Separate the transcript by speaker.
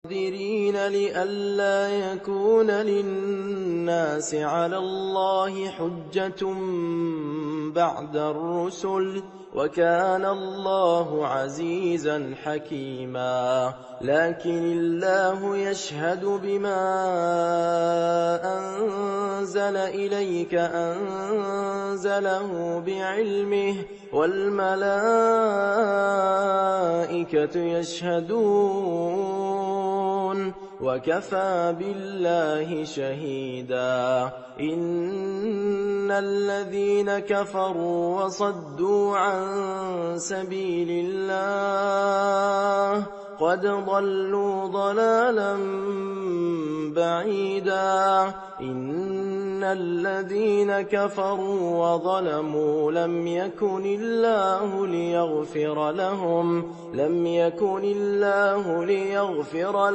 Speaker 1: مُنذِرِينَ لِئَلَّا يَكُونَ لِلنَّاسِ عَلَى اللَّهِ حُجَّةٌ بَعْدَ الرُّسُلِ ۚ وَكَانَ اللَّهُ عَزِيزًا حَكِيمًا. لَٰكِنِ اللَّهُ يَشْهَدُ بِمَا أَنزَلَ إِلَيْكَ أَنزَلَهُ بِعِلْمِهِ ۖ وَالْمَلَائِكَةُ يَشْهَدُونَ ۚ وَكَفَىٰ بِاللَّهِ شَهِيدًا. إِنَّ الَّذِينَ كَفَرُوا وَصَدُّوا عَن سَبِيلِ اللَّهِ قَدْ ضَلُّوا ضَلَالًا بَعِيدًا. إِنَّ الَّذِينَ كَفَرُوا وَظَلَمُوا لَمْ يَكُنِ اللَّهُ لِيَغْفِرَ